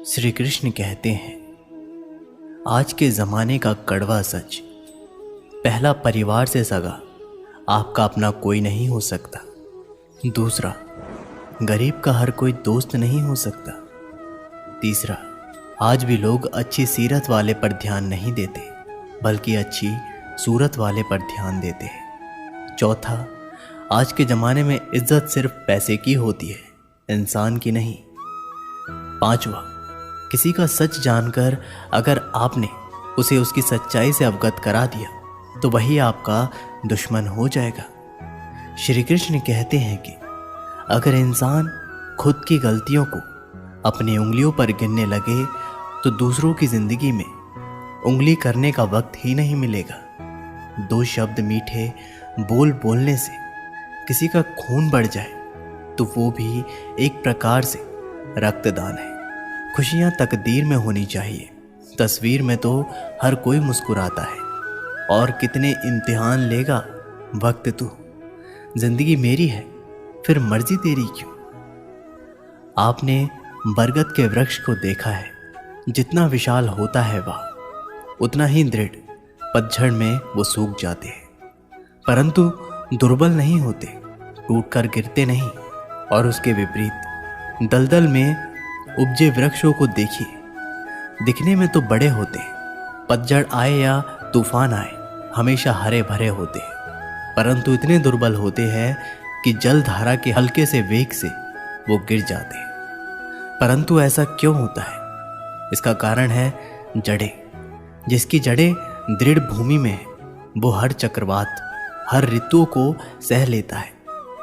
श्री कृष्ण कहते हैं, आज के ज़माने का कड़वा सच, पहला परिवार से सगा आपका अपना कोई नहीं हो सकता। दूसरा, गरीब का हर कोई दोस्त नहीं हो सकता। तीसरा, आज भी लोग अच्छी सीरत वाले पर ध्यान नहीं देते बल्कि अच्छी सूरत वाले पर ध्यान देते हैं। चौथा, आज के ज़माने में इज्जत सिर्फ पैसे की होती है, इंसान की नहीं। पांचवा, किसी का सच जानकर अगर आपने उसे उसकी सच्चाई से अवगत करा दिया तो वही आपका दुश्मन हो जाएगा। श्री कृष्ण कहते हैं कि अगर इंसान खुद की गलतियों को अपनी उंगलियों पर गिनने लगे तो दूसरों की जिंदगी में उंगली करने का वक्त ही नहीं मिलेगा। दो शब्द मीठे बोलने से किसी का खून बढ़ जाए तो वो भी एक प्रकार से रक्तदान है। खुशियां तकदीर में होनी चाहिए, तस्वीर में तो हर कोई मुस्कुराता है। और कितने इम्तिहान लेगा वक्त तू, जिंदगी मेरी है फिर मर्जी तेरी क्यों। आपने बरगद के वृक्ष को देखा है, जितना विशाल होता है वह उतना ही दृढ़ पतझड़ में वो सूख जाते हैं, परंतु दुर्बल नहीं होते, टूटकर गिरते नहीं। और उसके विपरीत दलदल में उपजे वृक्षों को देखिए, दिखने में तो बड़े होते हैं, पतझड़ आए या तूफान आए हमेशा हरे भरे होते हैं, परंतु इतने दुर्बल होते हैं कि जलधारा के हल्के से वेग से वो गिर जाते हैं। परंतु ऐसा क्यों होता है? इसका कारण है जड़ें। जिसकी जड़ें दृढ़ भूमि में है वो हर चक्रवात, हर ऋतुओं को सह लेता है।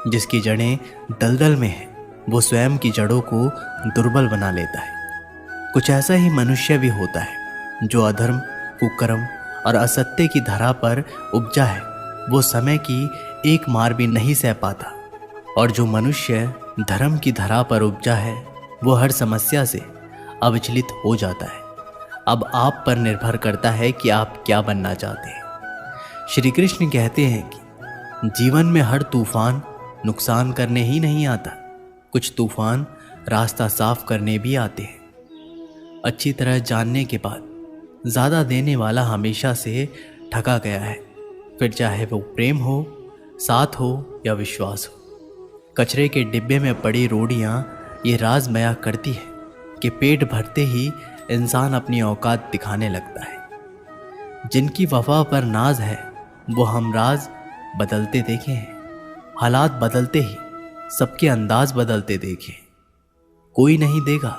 जिसकी जड़ें दलदल में है वो स्वयं की जड़ों को दुर्बल बना लेता है। कुछ ऐसा ही मनुष्य भी होता है जो अधर्म, कुकर्म और असत्य की धरा पर उपजा है, वो समय की एक मार भी नहीं सह पाता। और जो मनुष्य धर्म की धरा पर उपजा है वो हर समस्या से अविचलित हो जाता है। अब आप पर निर्भर करता है कि आप क्या बनना चाहते हैं। श्री कृष्ण कहते हैं कि जीवन में हर तूफान नुकसान करने ही नहीं आता, कुछ तूफान रास्ता साफ करने भी आते हैं। अच्छी तरह जानने के बाद ज़्यादा देने वाला हमेशा से ठगा गया है, फिर चाहे वो प्रेम हो, साथ हो या विश्वास हो। कचरे के डिब्बे में पड़ी रोटियां ये राज बयां करती है कि पेट भरते ही इंसान अपनी औकात दिखाने लगता है। जिनकी वफा पर नाज है वो हम राज बदलते देखे हैं, हालात बदलते ही सबके अंदाज बदलते देखे। कोई नहीं देगा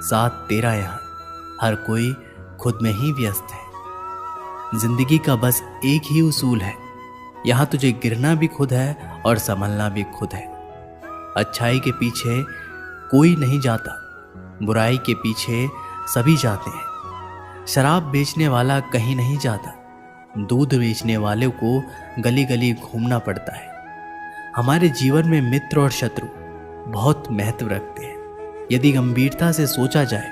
साथ तेरा यहाँ, हर कोई खुद में ही व्यस्त है। जिंदगी का बस एक ही उसूल है, यहाँ तुझे गिरना भी खुद है और संभलना भी खुद है। अच्छाई के पीछे कोई नहीं जाता, बुराई के पीछे सभी जाते हैं। शराब बेचने वाला कहीं नहीं जाता, दूध बेचने वाले को गली गली घूमना पड़ता है। हमारे जीवन में मित्र और शत्रु बहुत महत्व रखते हैं। यदि गंभीरता से सोचा जाए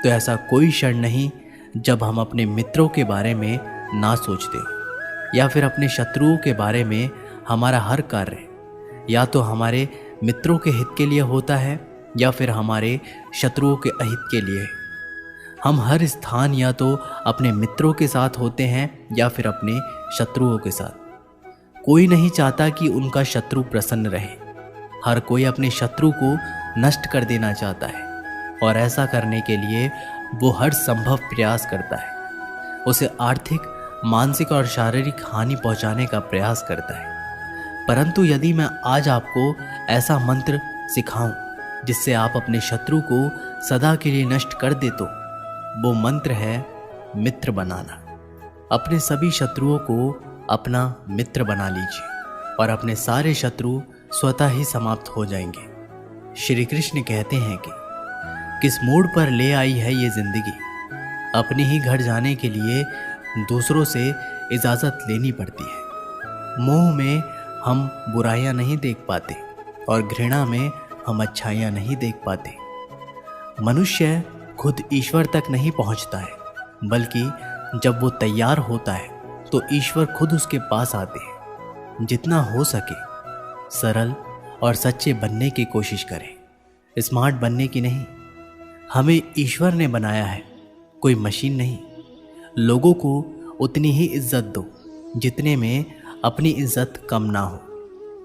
तो ऐसा कोई क्षण नहीं जब हम अपने मित्रों के बारे में ना सोचते हो, या फिर अपने शत्रुओं के बारे में हमारा हर कार्य या तो हमारे मित्रों के हित के लिए होता है या फिर हमारे शत्रुओं के अहित के लिए। हम हर स्थान या तो अपने मित्रों के साथ होते हैं या फिर अपने शत्रुओं के साथ। कोई नहीं चाहता कि उनका शत्रु प्रसन्न रहे, हर कोई अपने शत्रु को नष्ट कर देना चाहता है और ऐसा करने के लिए वो हर संभव प्रयास करता है। उसे आर्थिक, मानसिक और शारीरिक हानि पहुंचाने का प्रयास करता है। परंतु यदि मैं आज आपको ऐसा मंत्र सिखाऊं जिससे आप अपने शत्रु को सदा के लिए नष्ट कर दे तो वो मंत्र है मित्र बनाना। अपने सभी शत्रुओं को अपना मित्र बना लीजिए और अपने सारे शत्रु स्वतः ही समाप्त हो जाएंगे। श्री कृष्ण कहते हैं कि किस मोड़ पर ले आई है ये जिंदगी, अपने ही घर जाने के लिए दूसरों से इजाज़त लेनी पड़ती है। मोह में हम बुराइयां नहीं देख पाते और घृणा में हम अच्छाइयां नहीं देख पाते। मनुष्य खुद ईश्वर तक नहीं पहुंचता है, बल्कि जब वो तैयार होता है तो ईश्वर खुद उसके पास आते हैं। जितना हो सके सरल और सच्चे बनने की कोशिश करें, स्मार्ट बनने की नहीं। हमें ईश्वर ने बनाया है, कोई मशीन नहीं। लोगों को उतनी ही इज्जत दो जितने में अपनी इज्जत कम ना हो।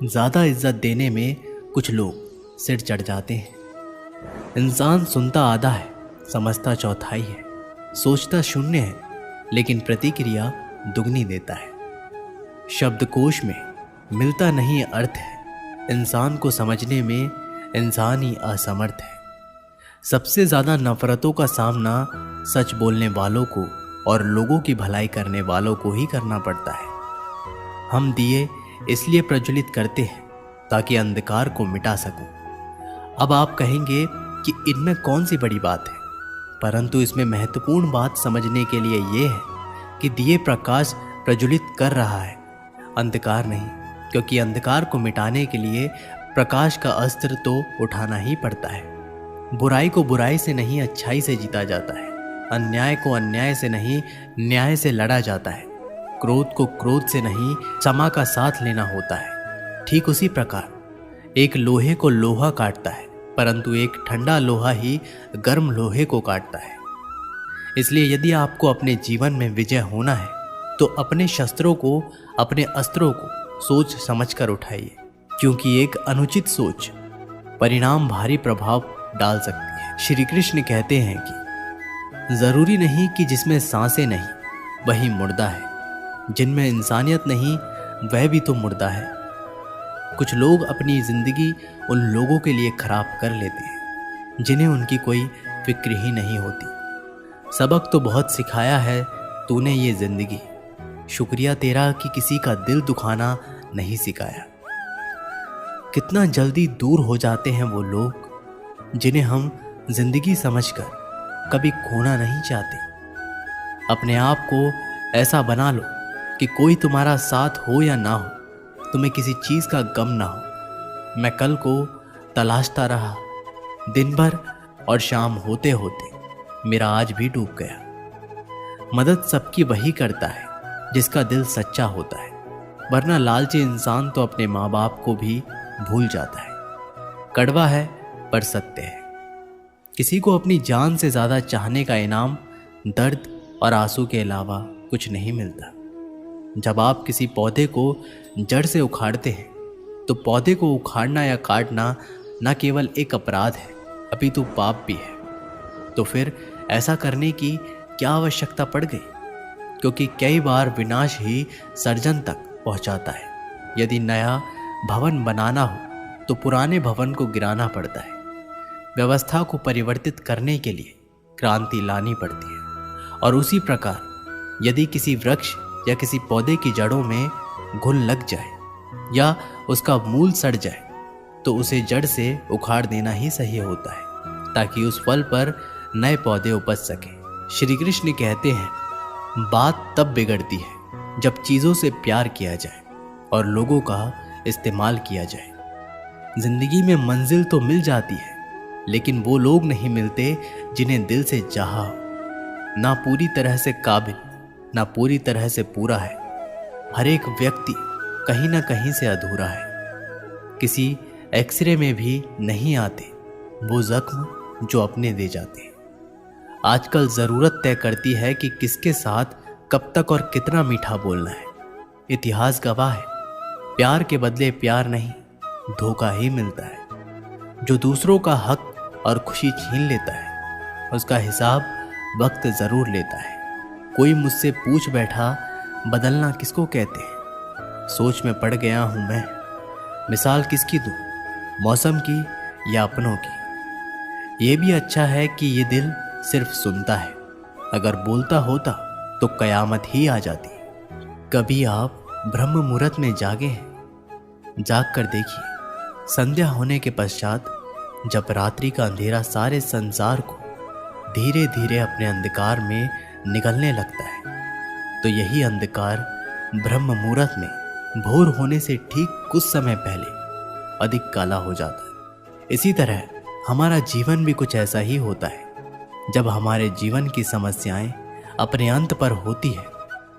ज़्यादा इज्जत देने में कुछ लोग सिर चढ़ जाते हैं। इंसान सुनता आधा है, समझता चौथाई है, सोचता शून्य है, लेकिन प्रतिक्रिया दुगनी देता है। शब्दकोश में मिलता नहीं अर्थ है, इंसान को समझने में इंसान ही असमर्थ है। सबसे ज़्यादा नफरतों का सामना सच बोलने वालों को और लोगों की भलाई करने वालों को ही करना पड़ता है। हम दिए इसलिए प्रज्वलित करते हैं ताकि अंधकार को मिटा सकूं। अब आप कहेंगे कि इनमें कौन सी बड़ी बात है, परंतु इसमें महत्वपूर्ण बात समझने के लिए यह है कि दिए प्रकाश प्रज्वलित कर रहा है, अंधकार नहीं, क्योंकि अंधकार को मिटाने के लिए प्रकाश का अस्त्र तो उठाना ही पड़ता है। बुराई को बुराई से नहीं, अच्छाई से जीता जाता है। अन्याय को अन्याय से नहीं, न्याय से लड़ा जाता है। क्रोध को क्रोध से नहीं, क्षमा का साथ लेना होता है। ठीक उसी प्रकार एक लोहे को लोहा काटता है, परंतु एक ठंडा लोहा ही गर्म लोहे को काटता है। इसलिए यदि आपको अपने जीवन में विजय होना है तो अपने शस्त्रों को, अपने अस्त्रों को सोच समझकर उठाइए, क्योंकि एक अनुचित सोच परिणाम भारी प्रभाव डाल सकती है। श्री कृष्ण कहते हैं कि जरूरी नहीं कि जिसमें सांसें नहीं वही मुर्दा है, जिनमें इंसानियत नहीं वह भी तो मुर्दा है। कुछ लोग अपनी जिंदगी उन लोगों के लिए खराब कर लेते हैं जिन्हें उनकी कोई फिक्र ही नहीं होती। सबक तो बहुत सिखाया है तूने ये जिंदगी, शुक्रिया तेरा कि किसी का दिल दुखाना नहीं सिखाया। कितना जल्दी दूर हो जाते हैं वो लोग जिन्हें हम जिंदगी समझकर कभी खोना नहीं चाहते। अपने आप को ऐसा बना लो कि कोई तुम्हारा साथ हो या ना हो, तुम्हें किसी चीज़ का गम ना हो। मैं कल को तलाशता रहा दिन भर और शाम होते होते मेरा आज भी डूब गया। मदद सबकी वही करता है जिसका दिल सच्चा होता है, वरना लालची इंसान तो अपने माँ बाप को भी भूल जाता है। कड़वा है पर सत्य है। किसी को अपनी जान से ज़्यादा चाहने का इनाम दर्द और आंसू के अलावा कुछ नहीं मिलता। जब आप किसी पौधे को जड़ से उखाड़ते हैं तो पौधे को उखाड़ना या काटना न केवल एक अपराध है अपितु पाप भी है। तो फिर ऐसा करने की क्या आवश्यकता पड़ गई? क्योंकि कई बार विनाश ही सर्जन तक पहुंचाता है। यदि नया भवन बनाना हो तो पुराने भवन को गिराना पड़ता है। व्यवस्था को परिवर्तित करने के लिए क्रांति लानी पड़ती है। और उसी प्रकार यदि किसी वृक्ष या किसी पौधे की जड़ों में घुन लग जाए या उसका मूल सड़ जाए तो उसे जड़ से उखाड़ देना ही सही होता है, ताकि उस फल पर नए पौधे उपज सके। श्री कृष्ण कहते हैं, बात तब बिगड़ती है जब चीज़ों से प्यार किया जाए और लोगों का इस्तेमाल किया जाए। जिंदगी में मंजिल तो मिल जाती है, लेकिन वो लोग नहीं मिलते जिन्हें दिल से चाहा हो। ना पूरी तरह से काबिल, ना पूरी तरह से पूरा है। हर एक व्यक्ति कहीं ना कहीं से अधूरा है। किसी एक्सरे में भी नहीं आते वो जख्म जो अपने दे जाते हैं। आजकल ज़रूरत तय करती है कि किसके साथ कब तक और कितना मीठा बोलना है। इतिहास गवाह है, प्यार के बदले प्यार नहीं, धोखा ही मिलता है। जो दूसरों का हक और खुशी छीन लेता है उसका हिसाब वक्त ज़रूर लेता है। कोई मुझसे पूछ बैठा, बदलना किसको कहते हैं? सोच में पड़ गया हूँ मैं, मिसाल किसकी दूँ, मौसम की या अपनों की? ये भी अच्छा है कि ये दिल सिर्फ सुनता है, अगर बोलता होता तो कयामत ही आ जाती। कभी आप ब्रह्म मुहूर्त में जागे हैं? जाग कर देखिए, संध्या होने के पश्चात जब रात्रि का अंधेरा सारे संसार को धीरे धीरे अपने अंधकार में निगलने लगता है, तो यही अंधकार ब्रह्म मुहूर्त में भोर होने से ठीक कुछ समय पहले अधिक काला हो जाता है। इसी तरह हमारा जीवन भी कुछ ऐसा ही होता है। जब हमारे जीवन की समस्याएं अपने अंत पर होती है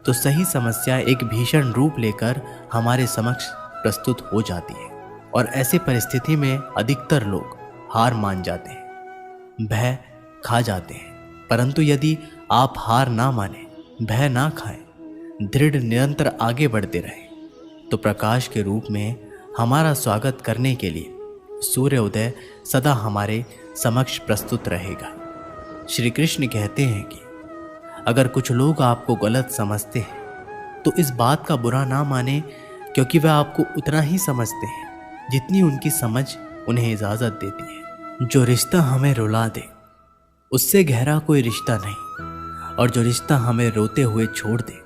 तो सही समस्या एक भीषण रूप लेकर हमारे समक्ष प्रस्तुत हो जाती है, और ऐसे परिस्थिति में अधिकतर लोग हार मान जाते हैं। भय खा जाते हैं, परंतु यदि आप हार ना माने, भय ना खाएं, दृढ़ निरंतर आगे बढ़ते रहें, तो प्रकाश के रूप में हमारा स्वागत करने के लिए सूर्योदय सदा हमारे समक्ष प्रस्तुत रहेगा। श्री कृष्ण कहते हैं कि अगर कुछ लोग आपको गलत समझते हैं तो इस बात का बुरा ना माने, क्योंकि वह आपको उतना ही समझते हैं जितनी उनकी समझ उन्हें इजाज़त देती है। जो रिश्ता हमें रुला दे उससे गहरा कोई रिश्ता नहीं, और जो रिश्ता हमें रोते हुए छोड़ दे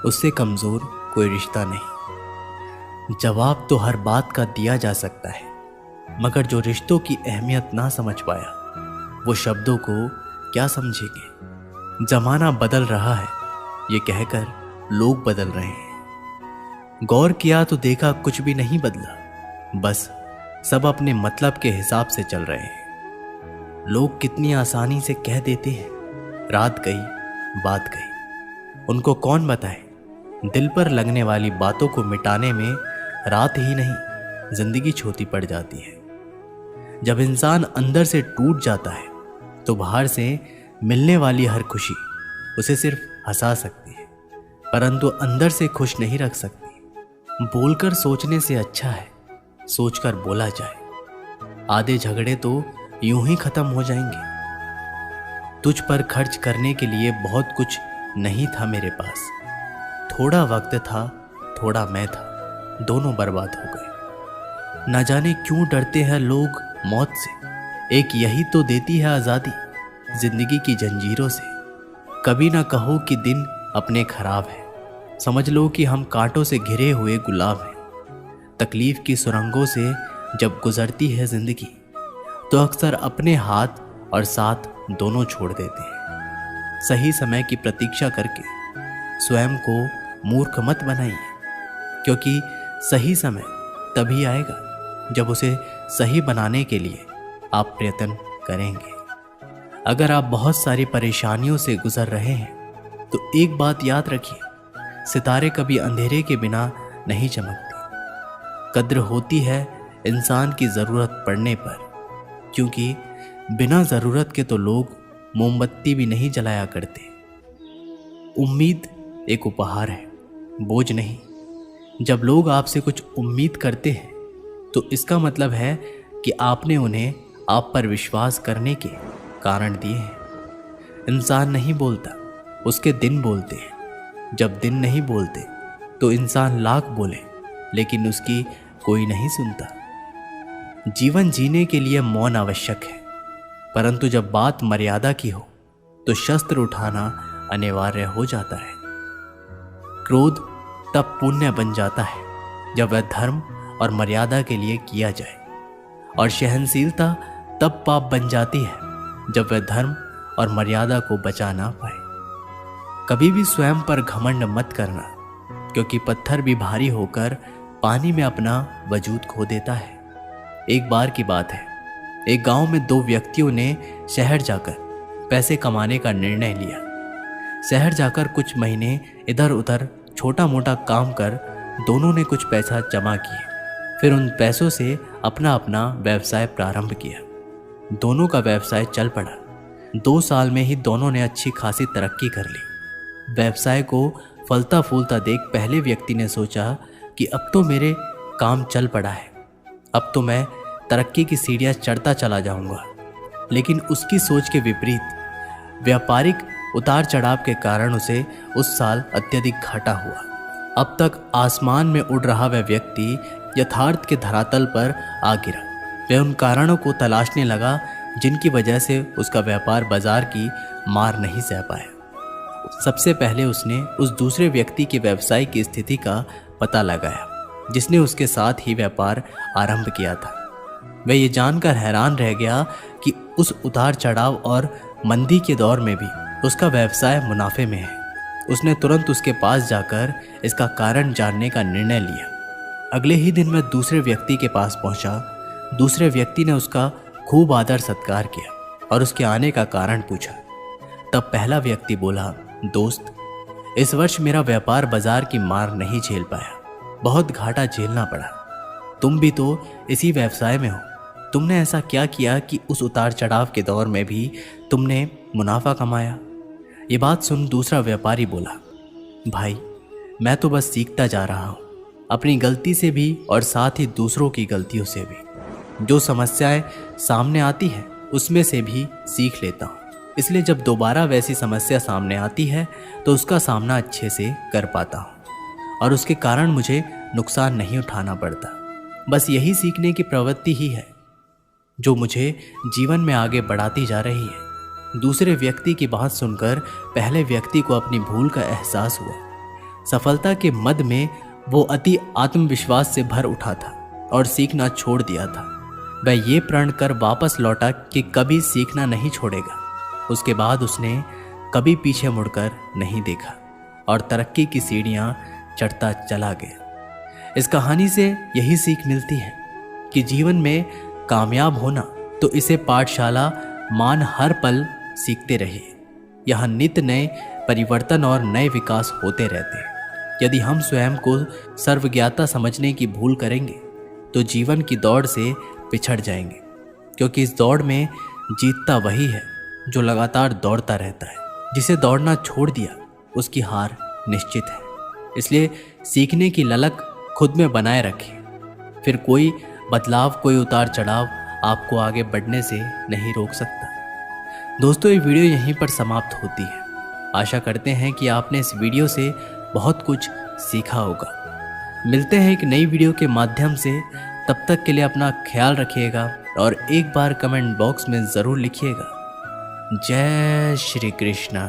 उससे कमज़ोर कोई रिश्ता नहीं। जवाब तो हर बात का दिया जा सकता है, मगर जो रिश्तों की अहमियत ना समझ पाया वो शब्दों को क्या समझेंगे। जमाना बदल रहा है ये कहकर लोग बदल रहे हैं। गौर किया तो देखा कुछ भी नहीं बदला, बस सब अपने मतलब के हिसाब से चल रहे हैं। लोग कितनी आसानी से कह देते हैं रात गई बात गई। उनको कौन बताए दिल पर लगने वाली बातों को मिटाने में रात ही नहीं जिंदगी छोटी पड़ जाती है। जब इंसान अंदर से टूट जाता है तो बाहर से मिलने वाली हर खुशी उसे सिर्फ हंसा सकती है, परंतु अंदर से खुश नहीं रख सकती। बोलकर सोचने से अच्छा है सोचकर बोला जाए। आधे झगड़े तो यूं ही खत्म हो जाएंगे। तुझ पर खर्च करने के लिए बहुत कुछ नहीं था मेरे पास। थोड़ा वक्त था, थोड़ा मैं था, दोनों बर्बाद हो गए। न जाने क्यों डरते हैं लोग मौत से, एक यही तो देती है आज़ादी जिंदगी की जंजीरों से। कभी ना कहो कि दिन अपने खराब है, समझ लो कि हम कांटों से घिरे हुए गुलाब हैं। तकलीफ की सुरंगों से जब गुजरती है जिंदगी तो अक्सर अपने हाथ और साथ दोनों छोड़ देते हैं। सही समय की प्रतीक्षा करके स्वयं को मूर्ख मत बनाइए, क्योंकि सही समय तभी आएगा जब उसे सही बनाने के लिए आप प्रयत्न करेंगे। अगर आप बहुत सारी परेशानियों से गुजर रहे हैं तो एक बात याद रखिए, सितारे कभी अंधेरे के बिना नहीं चमकते। कद्र होती है इंसान की ज़रूरत पड़ने पर, क्योंकि बिना ज़रूरत के तो लोग मोमबत्ती भी नहीं जलाया करते। उम्मीद एक उपहार है, बोझ नहीं। जब लोग आपसे कुछ उम्मीद करते हैं तो इसका मतलब है कि आपने उन्हें आप पर विश्वास करने के कारण दिए हैं। इंसान नहीं बोलता, उसके दिन बोलते हैं। जब दिन नहीं बोलते तो इंसान लाख बोले लेकिन उसकी कोई नहीं सुनता। जीवन जीने के लिए मौन आवश्यक है, परंतु जब बात मर्यादा की हो तो शस्त्र उठाना अनिवार्य हो जाता है। क्रोध तब पुण्य बन जाता है जब वह धर्म और मर्यादा के लिए किया जाए, और सहनशीलता तब पाप बन जाती है जब वह धर्म और मर्यादा को बचा ना पाए। कभी भी स्वयं पर घमंड मत करना, क्योंकि पत्थर भी भारी होकर पानी में अपना वजूद खो देता है। एक बार की बात है, एक गांव में दो व्यक्तियों ने शहर जाकर पैसे कमाने का निर्णय लिया। शहर जाकर कुछ महीने इधर उधर छोटा मोटा काम कर दोनों ने कुछ पैसा जमा किए। फिर उन पैसों से अपना अपना व्यवसाय प्रारंभ किया। दोनों का व्यवसाय चल पड़ा। 2 साल में ही दोनों ने अच्छी खासी तरक्की कर ली। व्यवसाय को फलता फूलता देख पहले व्यक्ति ने सोचा कि अब तो मेरे काम चल पड़ा है, अब तो मैं तरक्की की सीढ़ियां चढ़ता चला जाऊंगा। लेकिन उसकी सोच के विपरीत व्यापारिक उतार चढ़ाव के कारण उसे उस साल अत्यधिक घाटा हुआ। अब तक आसमान में उड़ रहा वह व्यक्ति यथार्थ के धरातल पर आ गिरा। वह उन कारणों को तलाशने लगा जिनकी वजह से उसका व्यापार बाजार की मार नहीं सह पाया। सबसे पहले उसने उस दूसरे व्यक्ति के व्यवसाय की स्थिति का पता लगाया जिसने उसके साथ ही व्यापार आरंभ किया था। वह ये जानकर हैरान रह गया कि उस उतार चढ़ाव और मंदी के दौर में भी उसका व्यवसाय मुनाफे में है। उसने तुरंत उसके पास जाकर इसका कारण जानने का निर्णय लिया। अगले ही दिन वह दूसरे व्यक्ति के पास पहुंचा। दूसरे व्यक्ति ने उसका खूब आदर सत्कार किया और उसके आने का कारण पूछा। तब पहला व्यक्ति बोला, दोस्त, इस वर्ष मेरा व्यापार बाजार की मार नहीं झेल पाया, बहुत घाटा झेलना पड़ा। तुम भी तो इसी व्यवसाय में हो, तुमने ऐसा क्या किया कि उस उतार चढ़ाव के दौर में भी तुमने मुनाफा कमाया? ये बात सुन दूसरा व्यापारी बोला, भाई मैं तो बस सीखता जा रहा हूँ, अपनी गलती से भी और साथ ही दूसरों की गलतियों से भी। जो समस्याएं सामने आती है उसमें से भी सीख लेता हूँ, इसलिए जब दोबारा वैसी समस्या सामने आती है तो उसका सामना अच्छे से कर पाता हूँ और उसके कारण मुझे नुकसान नहीं उठाना पड़ता। बस यही सीखने की प्रवृत्ति ही है जो मुझे जीवन में आगे बढ़ाती जा रही है। दूसरे व्यक्ति की बात सुनकर पहले व्यक्ति को अपनी भूल का एहसास हुआ। सफलता के मद में वो अति आत्मविश्वास से भर उठा था और सीखना छोड़ दिया था। वह ये प्रण कर वापस लौटा कि कभी सीखना नहीं छोड़ेगा। उसके बाद उसने कभी पीछे मुड़कर नहीं देखा और तरक्की की सीढ़ियां चढ़ता चला गया। इस कहानी से यही सीख मिलती है कि जीवन में कामयाब होना तो इसे पाठशाला मान हर पल सीखते रहिए। यहाँ नित्य नए परिवर्तन और नए विकास होते रहते हैं। यदि हम स्वयं को सर्वज्ञाता समझने की भूल करेंगे तो जीवन की दौड़ से पिछड़ जाएंगे, क्योंकि इस दौड़ में जीतता वही है जो लगातार दौड़ता रहता है। जिसे दौड़ना छोड़ दिया उसकी हार निश्चित है। इसलिए सीखने की ललक खुद में बनाए रखें, फिर कोई बदलाव, कोई उतार चढ़ाव आपको आगे बढ़ने से नहीं रोक सकता। दोस्तों, ये वीडियो यहीं पर समाप्त होती है। आशा करते हैं कि आपने इस वीडियो से बहुत कुछ सीखा होगा। मिलते हैं एक नई वीडियो के माध्यम से। तब तक के लिए अपना ख्याल रखिएगा और एक बार कमेंट बॉक्स में ज़रूर लिखिएगा, जय श्री कृष्णा।